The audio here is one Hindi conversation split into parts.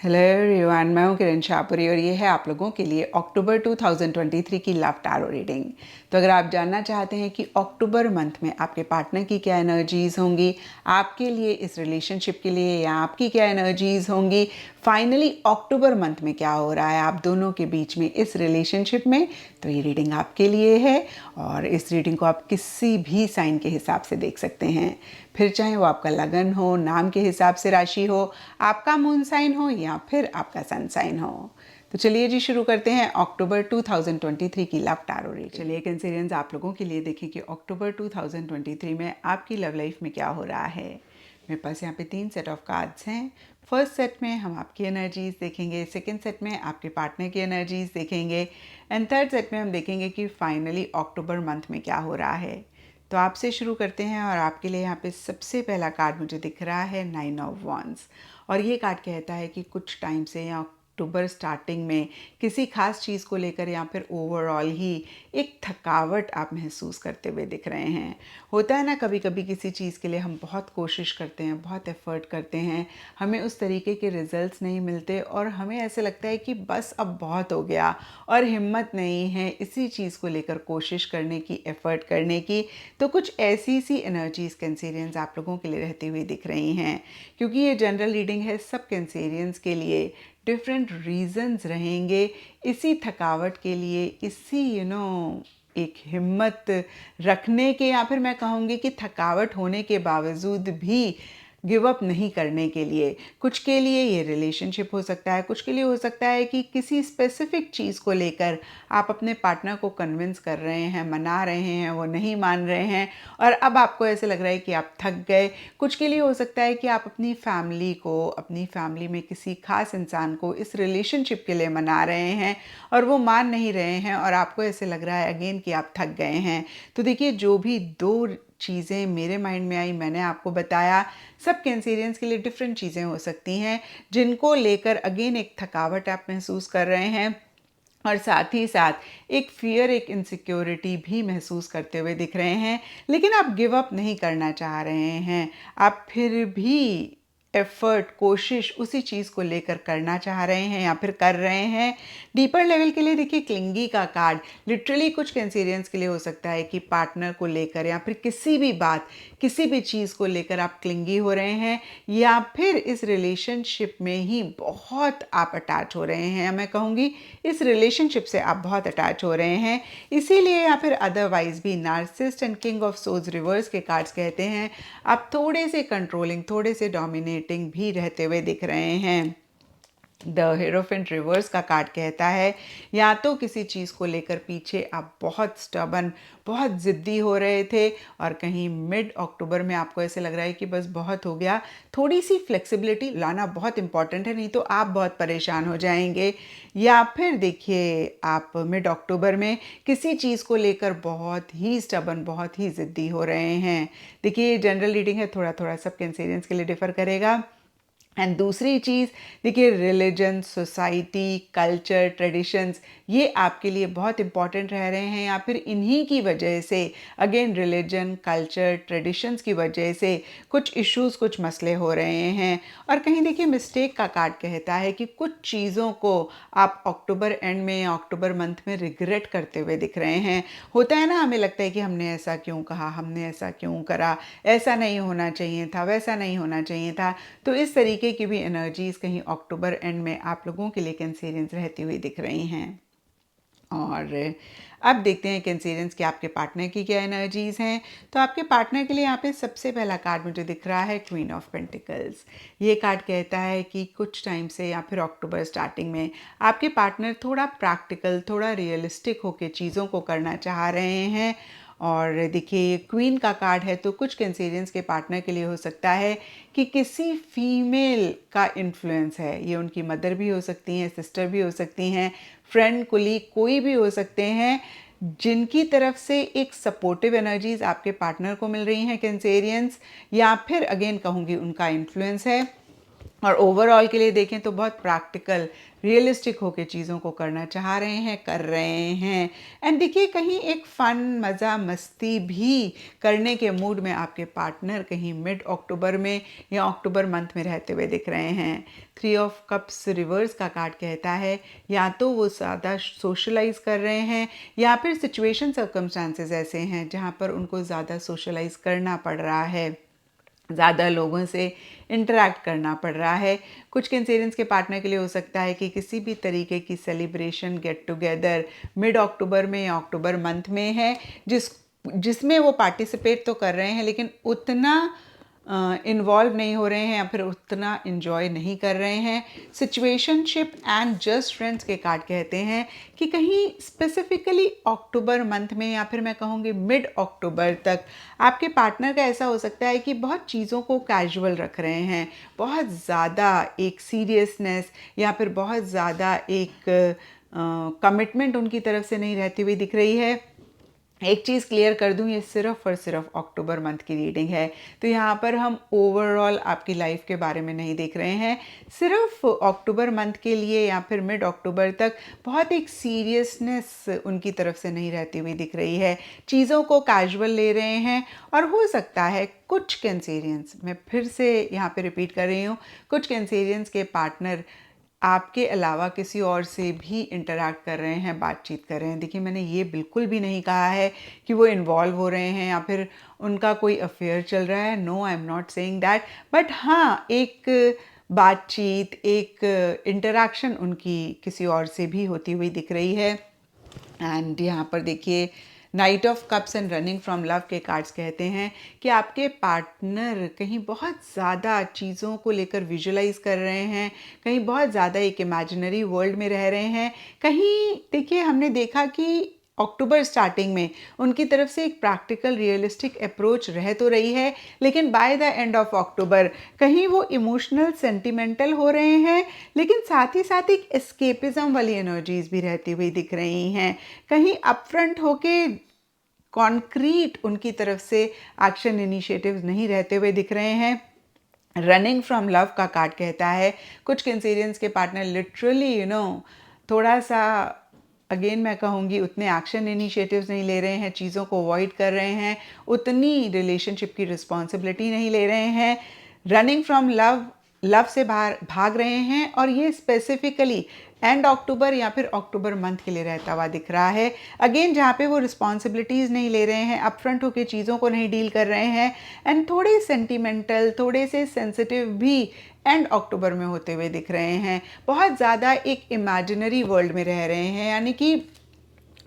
हेलो एवरीवन, मैं हूं किरण शाहपुरी और ये है आप लोगों के लिए अक्टूबर 2023 की लव टैरो रीडिंग। तो अगर आप जानना चाहते हैं कि अक्टूबर मंथ में आपके पार्टनर की क्या एनर्जीज होंगी, आपके लिए इस रिलेशनशिप के लिए या आपकी क्या एनर्जीज होंगी, फाइनली अक्टूबर मंथ में क्या हो रहा है आप दोनों के बीच में इस रिलेशनशिप में, तो ये रीडिंग आपके लिए है। और इस रीडिंग को आप किसी भी साइन के हिसाब से देख सकते हैं, फिर चाहे वो आपका लगन हो, नाम के हिसाब से राशि हो, आपका मून साइन हो या फिर आपका सन साइन हो। तो चलिए जी शुरू करते हैं अक्टूबर 2023 की लव टैरो रीडिंग। चलिए कैंसेरियंस, आप लोगों के लिए देखें कि अक्टूबर 2023 में आपकी लव लाइफ में क्या हो रहा है। मेरे पास यहाँ पे 3 सेट ऑफ कार्ड्स हैं। फर्स्ट सेट में हम आपकी एनर्जीज देखेंगे, सेकंड सेट में आपके पार्टनर की एनर्जीज देखेंगे एंड थर्ड सेट में हम देखेंगे कि फाइनली अक्टूबर मंथ में क्या हो रहा है। तो आपसे शुरू करते हैं और आपके लिए यहाँ पे सबसे पहला कार्ड मुझे दिख रहा है 9 ऑफ वॉन्ड्स। और ये कार्ड कहता है कि कुछ टाइम से या अक्टूबर स्टार्टिंग में किसी खास चीज़ को लेकर या फिर ओवरऑल ही एक थकावट आप महसूस करते हुए दिख रहे हैं। होता है ना, कभी कभी किसी चीज़ के लिए हम बहुत कोशिश करते हैं, बहुत एफर्ट करते हैं, हमें उस तरीके के रिजल्ट्स नहीं मिलते और हमें ऐसे लगता है कि बस अब बहुत हो गया और हिम्मत नहीं है इसी चीज़ को लेकर कोशिश करने की, एफर्ट करने की। तो कुछ ऐसी सी एनर्जीज कैंसेरियंस आप लोगों के लिए रहती हुई दिख रही हैं। क्योंकि ये जनरल रीडिंग है, सब कैंसेरियंस के लिए डिफरेंट रीजंस रहेंगे इसी थकावट के लिए, इसी एक हिम्मत रखने के, या फिर मैं कहूँगी कि थकावट होने के बावजूद भी गिव अप नहीं करने के लिए। कुछ के लिए ये रिलेशनशिप हो सकता है, कुछ के लिए हो सकता है कि किसी स्पेसिफिक चीज़ को लेकर आप अपने पार्टनर को कन्विंस कर रहे हैं, मना रहे हैं, वो नहीं मान रहे हैं और अब आपको ऐसे लग रहा है कि आप थक गए। कुछ के लिए हो सकता है कि आप अपनी फैमिली को, अपनी फैमिली में किसी खास इंसान को इस रिलेशनशिप के लिए मना रहे हैं और वो मान नहीं रहे हैं और आपको ऐसे लग रहा है अगेन कि आप थक गए हैं। तो देखिए, जो भी दो चीज़ें मेरे माइंड में आई मैंने आपको बताया। सब कैंसेरियंस के लिए डिफरेंट चीज़ें हो सकती हैं जिनको लेकर अगेन एक थकावट आप महसूस कर रहे हैं और साथ ही साथ एक फियर, एक इनसिक्योरिटी भी महसूस करते हुए दिख रहे हैं। लेकिन आप गिव अप नहीं करना चाह रहे हैं, आप फिर भी एफर्ट, कोशिश उसी चीज़ को लेकर करना चाह रहे हैं या फिर कर रहे हैं। डीपर लेवल के लिए देखिए, क्लिंगी का कार्ड लिटरली कुछ कैंसेरियंस के लिए हो सकता है कि पार्टनर को लेकर या फिर किसी भी बात, किसी भी चीज़ को लेकर आप क्लिंगी हो रहे हैं या फिर इस रिलेशनशिप में ही बहुत आप अटैच हो रहे हैं, या मैं कहूँगी इस रिलेशनशिप से आप बहुत अटैच हो रहे हैं। इसीलिए या फिर अदरवाइज भी narcissist and king of swords reverse के कार्ड्स कहते हैं आप थोड़े से कंट्रोलिंग, थोड़े से डोमिनेटिंग भी रहते हुए दिख रहे हैं। द हेरोफेंट रिवर्स का कार्ड कहता है या तो किसी चीज़ को लेकर पीछे आप बहुत स्टबन, बहुत ज़िद्दी हो रहे थे और कहीं मिड अक्टूबर में आपको ऐसे लग रहा है कि बस बहुत हो गया। थोड़ी सी फ्लेक्सिबिलिटी लाना बहुत इंपॉर्टेंट है, नहीं तो आप बहुत परेशान हो जाएंगे। या फिर देखिए, आप मिड अक्टूबर में किसी चीज़ को लेकर बहुत ही स्टबन, बहुत ही ज़िद्दी हो रहे हैं। देखिए, जनरल रीडिंग है, थोड़ा थोड़ा सब कैंसेरियंस के लिए डिफ़र करेगा। एंड दूसरी चीज़ देखिए, रिलीजन, सोसाइटी, कल्चर, ट्रेडिशंस, ये आपके लिए बहुत इंपॉर्टेंट रह रहे हैं या फिर इन्हीं की वजह से, अगेन रिलीजन, कल्चर, ट्रेडिशंस की वजह से कुछ इश्यूज, कुछ मसले हो रहे हैं। और कहीं देखिए, मिस्टेक का कार्ड कहता है कि कुछ चीज़ों को आप अक्टूबर एंड में या अक्टूबर मंथ में रिग्रेट करते हुए दिख रहे हैं। होता है ना, हमें लगता है कि हमने ऐसा क्यों कहा, हमने ऐसा क्यों करा, ऐसा नहीं होना चाहिए था, वैसा नहीं होना चाहिए था। तो इस तरीके की भी एनर्जीज कहीं अक्टूबर एंड में आप लोगों के लिए कैंसेरियंस रहती हुई दिख रही हैं। और अब देखते हैं कैंसेरियंस के आपके पार्टनर की क्या एनर्जीज हैं। तो आपके पार्टनर के लिए यहाँ पे सबसे पहला कार्ड मुझे दिख रहा है क्वीन ऑफ पेंटिकल्स। ये कार्ड कहता है कि कुछ टाइम से या फिर अक्टूबर स्टार्टिंग में आपके पार्टनर थोड़ा प्रैक्टिकल, थोड़ा रियलिस्टिक होकर चीज़ों को करना चाह रहे हैं। और देखिए, क्वीन का कार्ड है तो कुछ कैंसेरियंस के पार्टनर के लिए हो सकता है कि किसी फीमेल का इन्फ्लुएंस है। ये उनकी मदर भी हो सकती हैं, सिस्टर भी हो सकती हैं, फ्रेंड, कुलीग, कोई भी हो सकते हैं जिनकी तरफ से एक सपोर्टिव एनर्जीज आपके पार्टनर को मिल रही हैं कैंसेरियंस, या फिर अगेन कहूँगी उनका इन्फ्लुएंस है। और ओवरऑल के लिए देखें तो बहुत प्रैक्टिकल रियलिस्टिक होके चीज़ों को करना चाह रहे हैं, कर रहे हैं। एंड देखिए कहीं एक फ़न मज़ा मस्ती भी करने के मूड में आपके पार्टनर कहीं मिड अक्टूबर में या अक्टूबर मंथ में रहते हुए दिख रहे हैं। 3 ऑफ कप्स रिवर्स का कार्ड कहता है या तो वो ज़्यादा सोशलाइज कर रहे हैं या फिर सिचुएशन सर्कमस्टांसेस ऐसे हैं जहाँ पर उनको ज़्यादा सोशलाइज करना पड़ रहा है, ज़्यादा लोगों से इंटरेक्ट करना पड़ रहा है। कुछ कैंसेरियंस के पार्टनर के लिए हो सकता है कि किसी भी तरीके की सेलिब्रेशन गेट टुगेदर मिड अक्टूबर में या अक्टूबर मंथ में है जिसमें वो पार्टिसिपेट तो कर रहे हैं लेकिन उतना इन्वॉल्व नहीं हो रहे हैं या फिर उतना इन्जॉय नहीं कर रहे हैं। सिचुएशनशिप एंड जस्ट फ्रेंड्स के कार्ड कहते हैं कि कहीं स्पेसिफिकली अक्टूबर मंथ में या फिर मैं कहूँगी मिड अक्टूबर तक आपके पार्टनर का ऐसा हो सकता है कि बहुत चीज़ों को कैजुअल रख रहे हैं, बहुत ज़्यादा एक सीरियसनेस या फिर बहुत ज़्यादा एक कमिटमेंट उनकी तरफ से नहीं रहती हुई दिख रही है। एक चीज़ क्लियर कर दूं, ये सिर्फ और सिर्फ अक्टूबर मंथ की रीडिंग है, तो यहाँ पर हम ओवरऑल आपकी लाइफ के बारे में नहीं देख रहे हैं। सिर्फ अक्टूबर मंथ के लिए या फिर मिड अक्टूबर तक बहुत एक सीरियसनेस उनकी तरफ से नहीं रहती हुई दिख रही है, चीज़ों को कैजुअल ले रहे हैं। और हो सकता है कुछ कैंसेरियंस, मैं फिर से यहाँ पे रिपीट कर रही हूँ, कुछ कैंसेरियंस के पार्टनर आपके अलावा किसी और से भी इंटरैक्ट कर रहे हैं, बातचीत कर रहे हैं। देखिए मैंने ये बिल्कुल भी नहीं कहा है कि वो इन्वॉल्व हो रहे हैं या फिर उनका कोई अफेयर चल रहा है। No, I am not saying that, but हाँ एक बातचीत, एक इंटरैक्शन उनकी किसी और से भी होती हुई दिख रही है। एंड यहाँ पर देखिए night of cups and running from love के कार्ड्स कहते हैं कि आपके पार्टनर कहीं बहुत ज़्यादा चीज़ों को लेकर विजुलाइज कर रहे हैं, कहीं बहुत ज़्यादा एक इमेजिनरी वर्ल्ड में रह रहे हैं। कहीं देखिए हमने देखा कि अक्टूबर स्टार्टिंग में उनकी तरफ से एक प्रैक्टिकल रियलिस्टिक अप्रोच रह तो रही है, लेकिन by the end of October कहीं वो इमोशनल सेंटिमेंटल हो रहे हैं, लेकिन साथ ही साथ एक एस्केपिज्म वाली एनर्जीज भी रहती हुई दिख रही हैं। कहीं अपफ्रंट होके कॉन्क्रीट उनकी तरफ से एक्शन इनिशिएटिव्स नहीं रहते हुए दिख रहे हैं। रनिंग फ्रॉम लव का कार्ड कहता है कुछ कैंसेरियंस के पार्टनर लिटरली थोड़ा सा अगेन मैं कहूँगी उतने एक्शन इनिशिएटिव्स नहीं ले रहे हैं, चीज़ों को अवॉइड कर रहे हैं, उतनी रिलेशनशिप की रिस्पॉन्सिबिलिटी नहीं ले रहे हैं। रनिंग फ्रॉम लव से भाग रहे हैं और ये स्पेसिफिकली एंड अक्टूबर या फिर अक्टूबर मंथ के लिए रहता हुआ दिख रहा है। अगेन जहाँ पे वो रिस्पॉन्सिबिलिटीज़ नहीं ले रहे हैं, अपफ्रंट होकर चीज़ों को नहीं डील कर रहे हैं एंड थोड़े सेंटिमेंटल, थोड़े से सेंसिटिव भी एंड अक्टूबर में होते हुए दिख रहे हैं। बहुत ज़्यादा एक इमेजिनरी वर्ल्ड में रह रहे हैं, यानी कि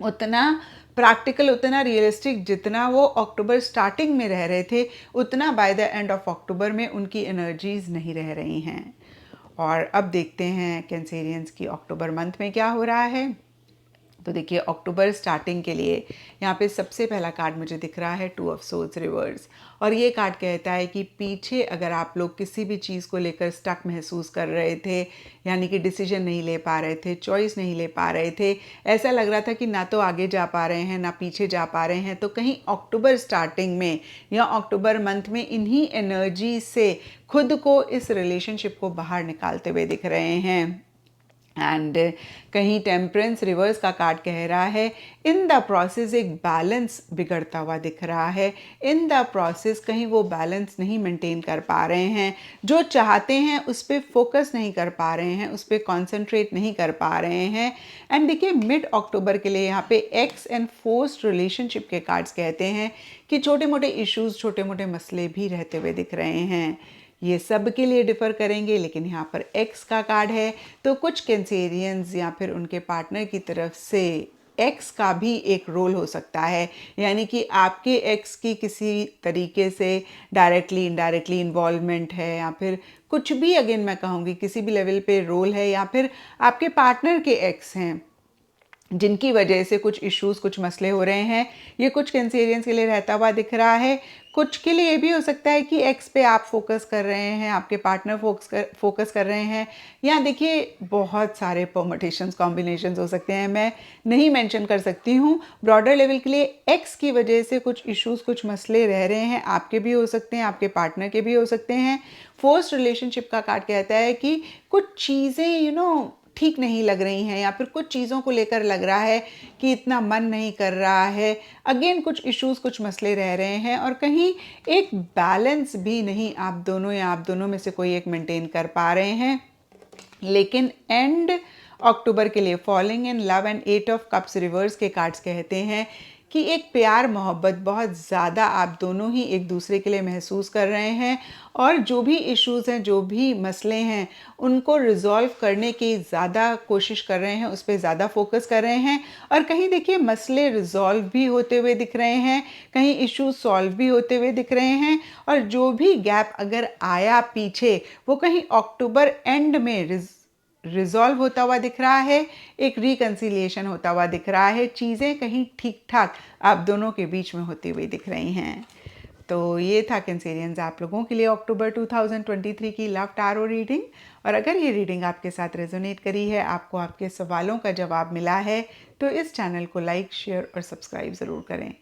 उतना प्रैक्टिकल, उतना रियलिस्टिक जितना वो अक्टूबर स्टार्टिंग में रह रहे थे, उतना by the end of October में उनकी एनर्जीज नहीं रह रही हैं। और अब देखते हैं कैंसेरियंस की अक्टूबर मंथ में क्या हो रहा है। तो देखिए अक्टूबर स्टार्टिंग के लिए यहाँ पे सबसे पहला कार्ड मुझे दिख रहा है 2 ऑफ सोर्ड्स रिवर्स, और ये कार्ड कहता है कि पीछे अगर आप लोग किसी भी चीज़ को लेकर स्टक महसूस कर रहे थे, यानी कि डिसीजन नहीं ले पा रहे थे, चॉइस नहीं ले पा रहे थे, ऐसा लग रहा था कि ना तो आगे जा पा रहे हैं ना पीछे जा पा रहे हैं, तो कहीं अक्टूबर स्टार्टिंग में या अक्टूबर मंथ में इन्हीं एनर्जी से खुद को, इस रिलेशनशिप को बाहर निकालते हुए दिख रहे हैं। एंड कहीं टेम्परेंस रिवर्स का कार्ड कह रहा है इन द प्रोसेस एक बैलेंस बिगड़ता हुआ दिख रहा है। इन द प्रोसेस कहीं वो बैलेंस नहीं मेंटेन कर पा रहे हैं, जो चाहते हैं उस पर फोकस नहीं कर पा रहे हैं, उस पर कॉन्सेंट्रेट नहीं कर पा रहे हैं। एंड देखिए मिड अक्टूबर के लिए यहाँ पे एक्स एंड फोर्स्ड रिलेशनशिप के कार्ड्स कहते हैं कि छोटे मोटे इश्यूज, छोटे मोटे मसले भी रहते हुए दिख रहे हैं। ये सब के लिए डिफ़र करेंगे, लेकिन यहाँ पर एक्स का कार्ड है, तो कुछ कैंसेरियंस या फिर उनके पार्टनर की तरफ से एक्स का भी एक रोल हो सकता है, यानी कि आपके एक्स की किसी तरीके से डायरेक्टली इनडायरेक्टली इन्वॉल्वमेंट है या फिर कुछ भी, अगेन मैं कहूँगी किसी भी लेवल पे रोल है, या फिर आपके पार्टनर के एक्स हैं जिनकी वजह से कुछ इश्यूज, कुछ मसले हो रहे हैं। ये कुछ कैंसेरियंस के लिए रहता हुआ दिख रहा है। कुछ के लिए ये भी हो सकता है कि एक्स पे आप फोकस कर रहे हैं, आपके पार्टनर फोकस कर रहे हैं। या देखिए बहुत सारे परमुटेशंस, कॉम्बिनेशंस हो सकते हैं, मैं नहीं मेंशन कर सकती हूँ। ब्रॉडर लेवल के लिए एक्स की वजह से कुछ इश्यूज, कुछ मसले रह रहे हैं, आपके भी हो सकते हैं, आपके पार्टनर के भी हो सकते हैं। फोर्स्ड रिलेशनशिप का कार्ड कहता है कि कुछ चीज़ें ठीक नहीं लग रही हैं, या फिर कुछ चीज़ों को लेकर लग रहा है कि इतना मन नहीं कर रहा है। अगेन कुछ इश्यूज, कुछ मसले रह रहे हैं, और कहीं एक बैलेंस भी नहीं आप दोनों या आप दोनों में से कोई एक मेंटेन कर पा रहे हैं। लेकिन एंड अक्टूबर के लिए falling in love and 8 of cups reverse के कार्ड्स कहते हैं कि एक प्यार मोहब्बत बहुत ज़्यादा आप दोनों ही एक दूसरे के लिए महसूस कर रहे हैं, और जो भी इश्यूज़ हैं, जो भी मसले हैं, उनको रिजॉल्व करने की ज़्यादा कोशिश कर रहे हैं, उस पर ज़्यादा फोकस कर रहे हैं। और कहीं देखिए मसले रिजॉल्व भी होते हुए दिख रहे हैं, कहीं इश्यूज सॉल्व भी होते हुए दिख रहे हैं, और जो भी गैप अगर आया पीछे, वो कहीं अक्टूबर एंड में रिजॉल्व होता हुआ दिख रहा है, एक रिकन्सिलिएशन होता हुआ दिख रहा है। चीज़ें कहीं ठीक ठाक आप दोनों के बीच में होती हुई दिख रही हैं। तो ये था कैंसेरियंस आप लोगों के लिए अक्टूबर 2023 की लव टैरो रीडिंग। और अगर ये रीडिंग आपके साथ रेजोनेट करी है, आपको आपके सवालों का जवाब मिला है, तो इस चैनल को लाइक, शेयर और सब्सक्राइब ज़रूर करें।